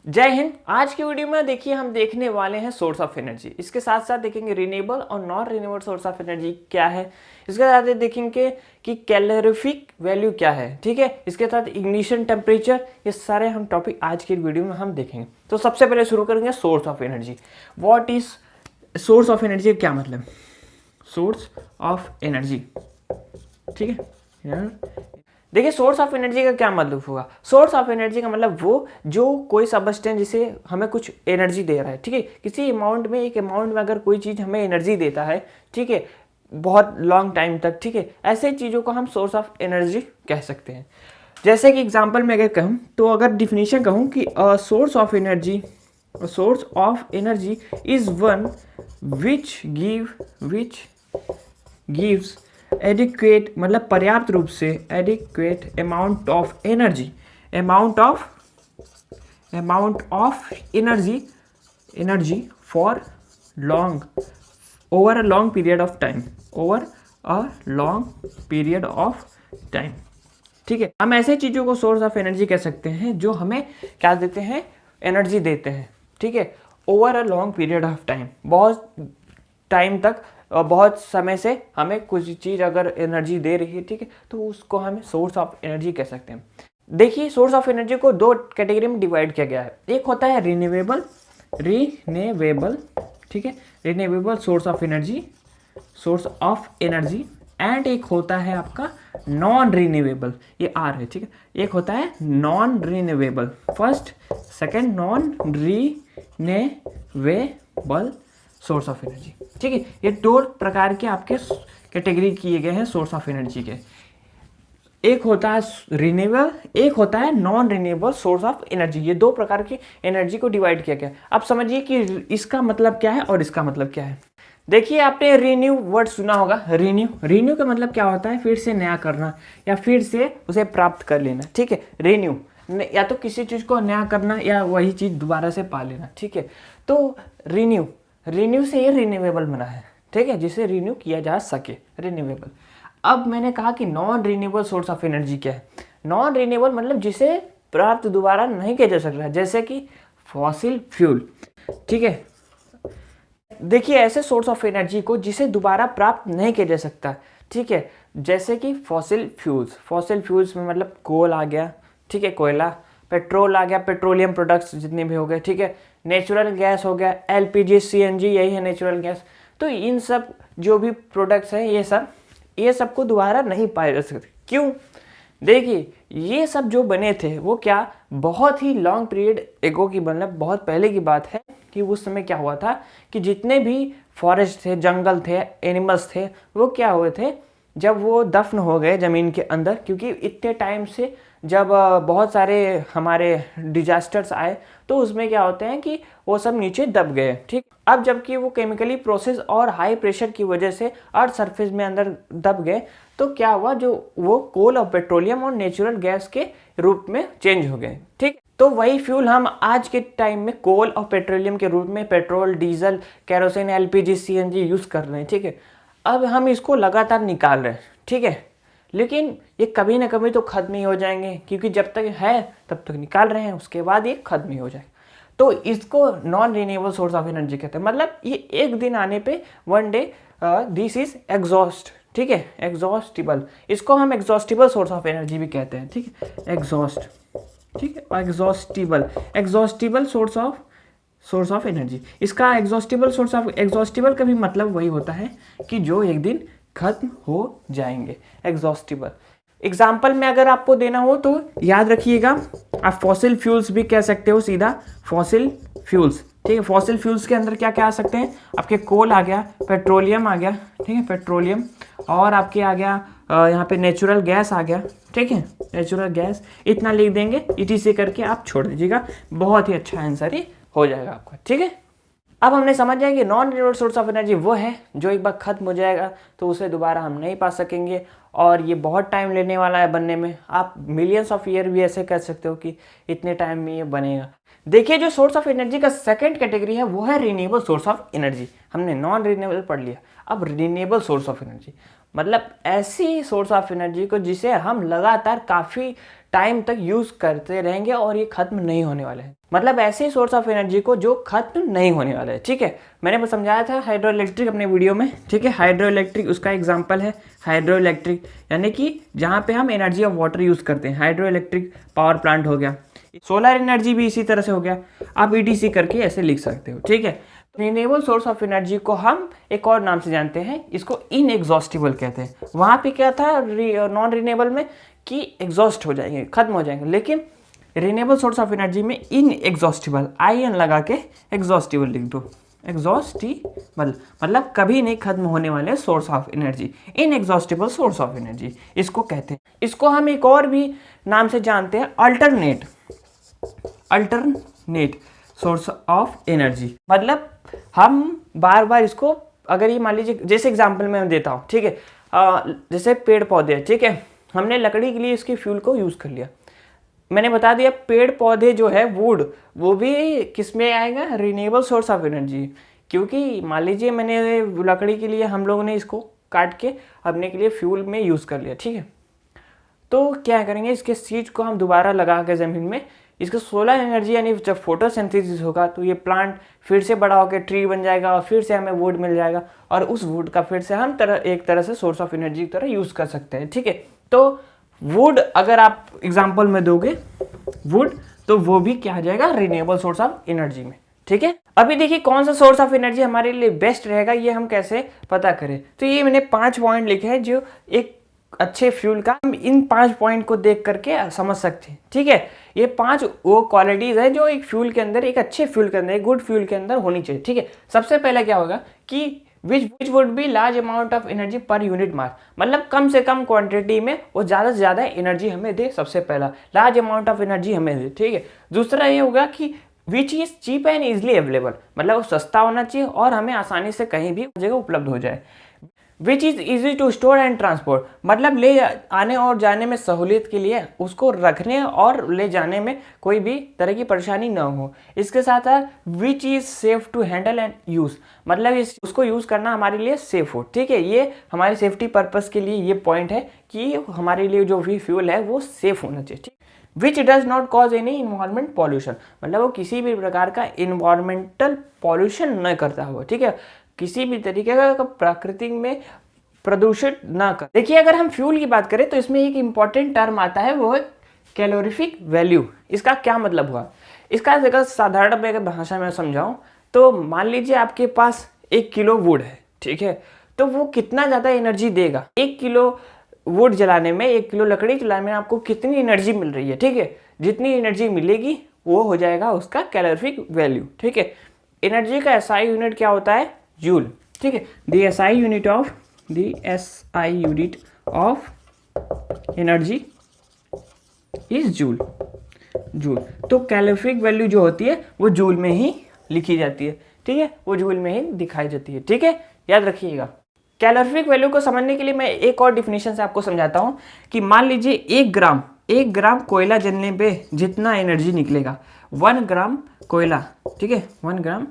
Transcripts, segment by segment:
जय हिंद। आज की वीडियो में देखिए हम देखने वाले हैं सोर्स ऑफ एनर्जी। इसके साथ साथ देखेंगे रिन्यूएबल और non renewable source of energy क्या है। इसके साथ देखेंगे कि कैलोरीफिक वैल्यू क्या है, ठीक है। इसके साथ इग्निशन टेम्परेचर, ये सारे हम टॉपिक आज की वीडियो में हम देखेंगे। तो सबसे पहले शुरू करेंगे source of energy. What is source of energy, क्या मतलब सोर्स ऑफ एनर्जी, ठीक है। देखिए सोर्स ऑफ एनर्जी का क्या मतलब होगा। सोर्स ऑफ एनर्जी का मतलब वो जो कोई सबस्टेंस जिसे हमें कुछ एनर्जी दे रहा है, ठीक है। किसी अमाउंट में, एक अमाउंट में अगर कोई चीज़ हमें एनर्जी देता है, ठीक है, बहुत लॉन्ग टाइम तक, ठीक है, ऐसे चीज़ों को हम सोर्स ऑफ एनर्जी कह सकते हैं। जैसे कि एग्जाम्पल में अगर कहूँ तो अगर डिफिनीशन कहूँ कि source of energy is one which gives adequate, मतलब पर्याप्त रूप से adequate amount of energy for long over a long period of time, ठीक है। हम ऐसे चीज़ों को सोर्स ऑफ एनर्जी कह सकते हैं जो हमें क्या देते हैं, एनर्जी देते हैं, ठीक है, over a long period of time, बहुत टाइम तक, बहुत समय से हमें कुछ चीज़ अगर एनर्जी दे रही है, ठीक है, तो उसको हमें सोर्स ऑफ एनर्जी कह सकते हैं। देखिए सोर्स ऑफ एनर्जी को दो कैटेगरी में डिवाइड किया गया है। एक होता है रिन्यूएबल, ठीक है, renewable source of energy and एक होता है आपका नॉन रिन्यूएबल, ये आर है, ठीक है। एक होता है non renewable, first second non renewable source of energy, ठीक है। ये दो प्रकार के आपके कैटेगरी किए गए हैं सोर्स ऑफ एनर्जी के। एक होता है रिन्यूएबल, एक होता है non renewable source of energy. ये दो प्रकार की एनर्जी को डिवाइड किया गया। अब समझिए कि इसका मतलब क्या है और इसका मतलब क्या है। देखिए आपने रिन्यू वर्ड सुना होगा। रिन्यू का मतलब क्या होता है, फिर से नया करना या फिर से उसे प्राप्त कर लेना, ठीक है। रिन्यू या तो किसी चीज़ को नया करना या वही चीज़ दोबारा से पा लेना, ठीक है। तो रिन्यू से ये रिन्यूएबल बना है, ठीक है, जिसे रिन्यू किया जा सके, रिन्यूएबल। अब मैंने कहा कि non renewable source of energy क्या है। नॉन रिन्यूएबल मतलब जिसे प्राप्त दोबारा नहीं किया जा सकता, जैसे कि फॉसिल फ्यूल, ठीक है। देखिए ऐसे सोर्स ऑफ एनर्जी को जिसे दोबारा प्राप्त नहीं किया जा सकता, ठीक है, जैसे कि फॉसिल फ्यूल्स में मतलब कोल आ गया, ठीक है, कोयला, पेट्रोल आ गया, पेट्रोलियम प्रोडक्ट्स जितने भी हो गए, ठीक है, नेचुरल गैस हो गया, एलपीजी, सीएनजी, यही है नेचुरल गैस। तो इन सब जो भी प्रोडक्ट्स हैं ये सब को दोबारा नहीं पाए जा सकते। क्यों? देखिए ये सब जो बने थे वो क्या बहुत ही लॉन्ग पीरियड एगो की, मतलब बहुत पहले की बात है कि उस समय क्या हुआ था कि जितने भी फॉरेस्ट थे, जंगल थे, एनिमल्स थे, वो क्या हुए थे जब वो दफन हो गए ज़मीन के अंदर, क्योंकि इतने टाइम से जब बहुत सारे हमारे डिजास्टर्स आए तो उसमें क्या होते हैं कि वो सब नीचे दब गए, ठीक। अब जबकि वो केमिकली प्रोसेस और हाई प्रेशर की वजह से अर्थ सरफेस में अंदर दब गए, तो क्या हुआ, जो वो कोल और पेट्रोलियम और नेचुरल गैस के रूप में चेंज हो गए, ठीक। तो वही फ्यूल हम आज के टाइम में कोल और पेट्रोलियम के रूप में petrol, diesel, kerosene, LPG, CNG use कर रहे हैं, ठीक है। अब हम इसको लगातार निकाल रहे हैं, ठीक है, लेकिन ये कभी ना कभी तो खत्म ही हो जाएंगे, क्योंकि जब तक है तब तक निकाल रहे हैं, उसके बाद ये खत्म ही हो जाएगा। तो इसको non renewable source of energy कहते हैं। मतलब ये एक दिन आने पे one day this is exhaust, ठीक है, एग्जॉस्टिबल। इसको हम एग्जॉस्टिबल सोर्स ऑफ एनर्जी भी कहते हैं, ठीक है, एग्जॉस्ट, ठीक है, एग्जॉस्टिबल सोर्स ऑफ एनर्जी। इसका एग्जॉस्टिबल का भी मतलब वही होता है कि जो एक दिन खत्म हो जाएंगे, एग्जॉस्टिबल। एग्जाम्पल में अगर आपको देना हो तो याद रखिएगा, आप फॉसिल फ्यूल्स भी कह सकते हो, सीधा फॉसिल फ्यूल्स, ठीक है। फॉसिल फ्यूल्स के अंदर क्या क्या आ सकते हैं, आपके कोल आ गया, पेट्रोलियम आ गया, ठीक है, पेट्रोलियम, और आपके आ गया यहाँ पे नेचुरल गैस आ गया, ठीक है, नेचुरल गैस। इतना लिख देंगे, ETC करके आप छोड़ दीजिएगा, बहुत ही अच्छा आंसर ही हो जाएगा आपका, ठीक है। अब हमने समझ जाए कि non renewable source of energy वो है जो एक बार खत्म हो जाएगा तो उसे दोबारा हम नहीं पा सकेंगे, और ये बहुत टाइम लेने वाला है बनने में। आप मिलियंस ऑफ ईयर भी ऐसे कह सकते हो कि इतने टाइम में ये बनेगा। देखिए जो सोर्स ऑफ एनर्जी का सेकंड कैटेगरी है वो है रिन्यूएबल सोर्स ऑफ एनर्जी। हमने नॉन रिन्यूएबल पढ़ लिया, अब रिन्यूएबल सोर्स ऑफ एनर्जी मतलब ऐसी सोर्स ऑफ एनर्जी को जिसे हम लगातार काफ़ी टाइम तक यूज़ करते रहेंगे और ये ख़त्म नहीं होने वाले हैं। मतलब ऐसे सोर्स ऑफ एनर्जी को जो ख़त्म नहीं होने वाला है। ठीक है, मैंने समझाया था हाइड्रो इलेक्ट्रिक अपने वीडियो में। ठीक है, हाइड्रो इलेक्ट्रिक उसका एग्जांपल है। हाइड्रो इलेक्ट्रिक यानी कि जहाँ पे हम एनर्जी ऑफ वाटर यूज़ करते हैं, हाइड्रो इलेक्ट्रिक पावर प्लांट हो गया। सोलर एनर्जी भी इसी तरह से हो गया। आप ईटीसी करके ऐसे लिख सकते हो। ठीक है, रिन्यूएबल सोर्स ऑफ एनर्जी को हम एक और नाम से जानते हैं, इसको इनएग्जॉस्टिबल कहते हैं। वहाँ पे क्या था नॉन रिन्यूएबल में कि एग्जॉस्ट हो जाएंगे, खत्म हो जाएंगे, लेकिन रिन्यूएबल सोर्स ऑफ एनर्जी में इनएग्जॉस्टिबल, IN लगा के एग्जॉस्टिबल लिख दो। एग्जॉस्टिबल मतलब कभी नहीं खत्म होने वाले source of energy, inexhaustible source of energy इसको कहते हैं। इसको हम एक और भी नाम से जानते हैं, अल्टरनेट सोर्स ऑफ एनर्जी। मतलब हम बार बार इसको, अगर ये मान लीजिए जैसे एग्जांपल मैं देता हूँ। ठीक है, जैसे पेड़ पौधे, ठीक है, हमने लकड़ी के लिए इसकी फ्यूल को यूज़ कर लिया। मैंने बता दिया पेड़ पौधे जो है वुड, वो भी किस में आएगा, रिन्यूएबल सोर्स ऑफ एनर्जी। क्योंकि मान लीजिए मैंने लकड़ी के लिए हम लोगों ने इसको काट के अपने के लिए फ्यूल में यूज़ कर लिया। ठीक है, तो क्या करेंगे, इसके सीड को हम दोबारा लगा के ज़मीन में, इसका सोलर एनर्जी यानी जब फोटोसिंथेसिस होगा तो ये प्लांट फिर से बड़ा होकर ट्री बन जाएगा और फिर से हमें वुड मिल जाएगा और उस वुड का फिर से हम एक तरह से सोर्स ऑफ एनर्जी की तरह यूज़ कर सकते हैं। ठीक है, तो वुड अगर आप एग्जांपल में दोगे वुड, तो वो भी क्या आ जाएगा, रिन्यूएबल सोर्स ऑफ एनर्जी में। ठीक है, अभी देखिए कौन सा सोर्स ऑफ एनर्जी हमारे लिए बेस्ट रहेगा, ये हम कैसे पता करें। तो ये मैंने 5 पॉइंट लिखे हैं जो एक अच्छे फ्यूल का, हम इन 5 पॉइंट को देख करके समझ सकते हैं। ठीक है, ये 5 वो क्वालिटीज है जो एक फ्यूल के अंदर, एक अच्छे फ्यूल के अंदर, एक गुड फ्यूल के अंदर होनी चाहिए। ठीक है, सबसे पहले क्या होगा कि which would be large amount of energy per unit mass, मतलब कम से कम क्वांटिटी में वो ज़्यादा से ज़्यादा एनर्जी हमें दे। सबसे पहला लार्ज अमाउंट ऑफ एनर्जी हमें दे। ठीक है, दूसरा ये होगा कि which is cheap and easily available, मतलब वो सस्ता होना चाहिए और हमें आसानी से कहीं भी जगह उपलब्ध हो जाए। Which is easy to store and transport, मतलब ले आने और जाने में सहूलियत के लिए उसको रखने और ले जाने में कोई भी तरह की परेशानी न हो। इसके साथ साथ which is safe to handle and use, मतलब उसको यूज़ करना हमारे लिए सेफ हो। ठीक है, ये हमारी सेफ्टी पर्पस के लिए ये पॉइंट है कि हमारे लिए जो भी फ्यूल है वो सेफ होना चाहिए। ठीक, which does not cause any environment pollution, मतलब वो किसी भी प्रकार का इन्वायरमेंटल पॉल्यूशन न करता हो। ठीक है, किसी भी तरीके का प्रकृति में प्रदूषित ना कर। देखिए अगर हम फ्यूल की बात करें तो इसमें एक इंपॉर्टेंट टर्म आता है, वो है कैलोरीफिक वैल्यू। इसका क्या मतलब हुआ, इसका अगर साधारण भाषा में समझाऊं तो मान लीजिए आपके पास 1 किलो वुड है। ठीक है, तो वो कितना ज़्यादा एनर्जी देगा, 1 किलो वुड जलाने में, 1 किलो लकड़ी जलाने में आपको कितनी एनर्जी मिल रही है। ठीक है, जितनी एनर्जी मिलेगी वो हो जाएगा उसका कैलोरीफिक वैल्यू। ठीक है, एनर्जी का SI यूनिट क्या होता है, जूल। ठीक है, the SI unit of energy is joule. तो कैलोरीफिक वैल्यू जो होती है वो जूल में ही लिखी जाती है। ठीक है, वो जूल में ही दिखाई जाती है। ठीक है, याद रखिएगा। कैलोरीफिक वैल्यू को समझने के लिए मैं एक और डिफिनेशन से आपको समझाता हूँ कि मान लीजिए 1 ग्राम कोयला जलने पे जितना एनर्जी निकलेगा, 1 ग्राम कोयला। ठीक है, 1 ग्राम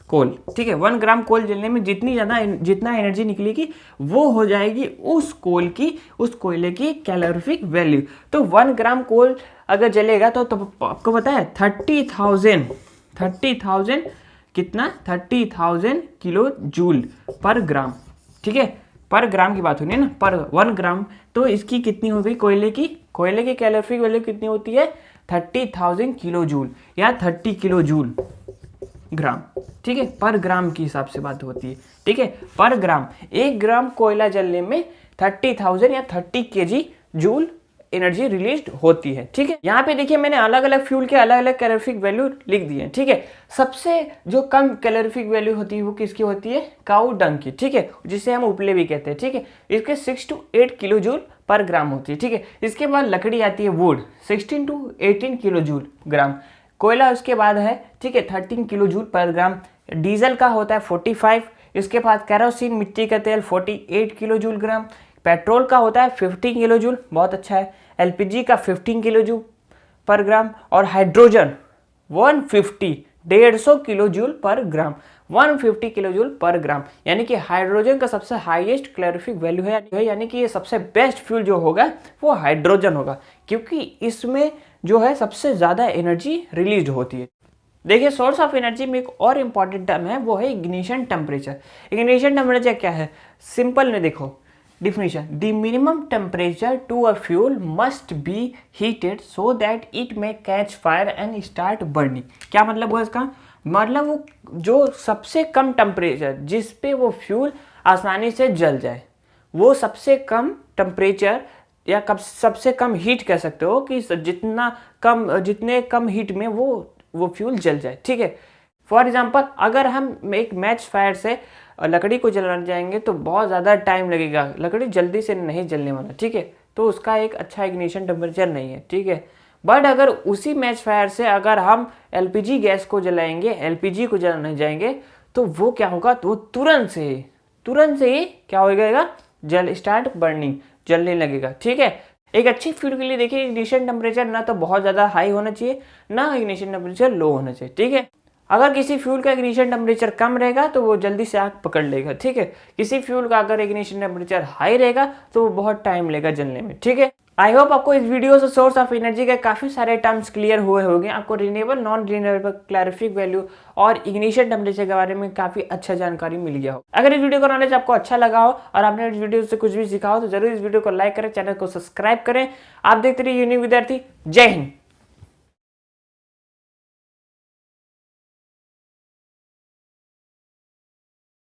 कोल। ठीक है, 1 ग्राम कोल जलने में जितना एनर्जी निकलेगी वो हो जाएगी उस कोयले की कैलोरीफिक वैल्यू। तो 1 ग्राम कोल अगर जलेगा तो आपको पता है 30,000 कितना, 30,000 किलो जूल पर ग्राम। ठीक है, पर ग्राम की बात होनी है ना, पर 1 ग्राम, तो इसकी कितनी हो गई, कोयले की कैलोरीफिक वैल्यू कितनी होती है, 30,000 किलो जूल या 30 किलो जूल ग्राम। ठीक है, पर ग्राम के हिसाब से बात होती है। ठीक है, पर ग्राम, 1 ग्राम कोयला जलने में 30,000 या 30 kg जूल एनर्जी रिलीज होती है। ठीक है, यहाँ पे देखिए मैंने अलग अलग फ्यूल के अलग अलग कैलोरीफिक वैल्यू लिख दिए। ठीक है, सबसे जो कम कैलोरीफिक वैल्यू होती है वो किसकी होती है, काऊ डंग की। ठीक है, जिसे हम उपले भी कहते हैं। ठीक है, इसके 6 to 8 किलो जूल पर ग्राम होती है। ठीक है, इसके बाद लकड़ी आती है वुड, 16 to 18 किलो जूल ग्राम। कोयला उसके बाद है। ठीक है, 13 किलो जूल पर ग्राम। डीजल का होता है 45। इसके बाद कैरोसिन मिट्टी का तेल 48 किलो जूल ग्राम। पेट्रोल का होता है 15 किलो जूल, बहुत अच्छा है। एलपीजी का 15 किलो जूल पर ग्राम। और हाइड्रोजन 150 150 किलो जूल पर ग्राम, 150 किलो जूल पर ग्राम, यानी कि हाइड्रोजन का सबसे हाईएस्ट कैलोरीफिक वैल्यू है, यानी कि ये सबसे बेस्ट फ्यूल जो होगा वो हाइड्रोजन होगा, क्योंकि इसमें जो है सबसे ज़्यादा एनर्जी रिलीज होती है। देखिए सोर्स ऑफ एनर्जी में एक और इम्पॉर्टेंट टर्म है, वो है इग्निशन टेम्परेचर। इग्निशन टेम्परेचर क्या है, सिंपल में देखो definition, the minimum temperature to a fuel must be heated so that it may catch fire and start burning. क्या मतलब हुआ इसका, मतलब वो जो सबसे कम टेम्परेचर जिस पे वो फ्यूल आसानी से जल जाए, वो सबसे कम टेम्परेचर या सबसे कम हीट कह सकते हो कि जितने कम हीट में वो फ्यूल जल जाए, ठीक है। फॉर एग्जांपल अगर हम एक मैच फायर से लकड़ी को जलाने जाएंगे तो बहुत ज़्यादा टाइम लगेगा, लकड़ी जल्दी से नहीं जलने वाला, ठीक है, तो उसका एक अच्छा इग्निशन टेम्परेचर नहीं है, ठीक है। बट अगर उसी मैच फायर से अगर हम एलपीजी गैस को जलाएंगे, एलपीजी को जलाने जाएंगे, तो वो क्या होगा, तो वो तुरंत से ही क्या हो जाएगा, जल स्टार्ट बर्निंग, जलने लगेगा, ठीक है। एक अच्छी फ्यूल के लिए देखिए इग्निशन टेम्परेचर ना तो बहुत ज़्यादा हाई होना चाहिए, ना इग्निशन टेम्परेचर लो होना चाहिए, ठीक है। अगर किसी फ्यूल का इग्निशन टेम्परेचर कम रहेगा तो वो जल्दी से आग पकड़ लेगा, ठीक है। किसी फ्यूल का अगर इग्निशन टेम्परेचर हाई रहेगा तो वो बहुत टाइम लेगा जलने में, ठीक है। आई होप आपको इस वीडियो से सोर्स ऑफ एनर्जी के काफ़ी सारे टर्म्स क्लियर हुए होंगे, आपको renewable non renewable calorific value और इग्निशन टेम्परेचर के बारे में काफ़ी अच्छा जानकारी मिल गया हो। अगर इस वीडियो का नॉलेज आपको अच्छा लगा हो और आपने इस वीडियो से कुछ भी सीखा हो तो जरूर इस वीडियो को लाइक करें, चैनल को सब्सक्राइब करें। आप देखते रहिए यूनिक विद्यार्थी। जय हिंद।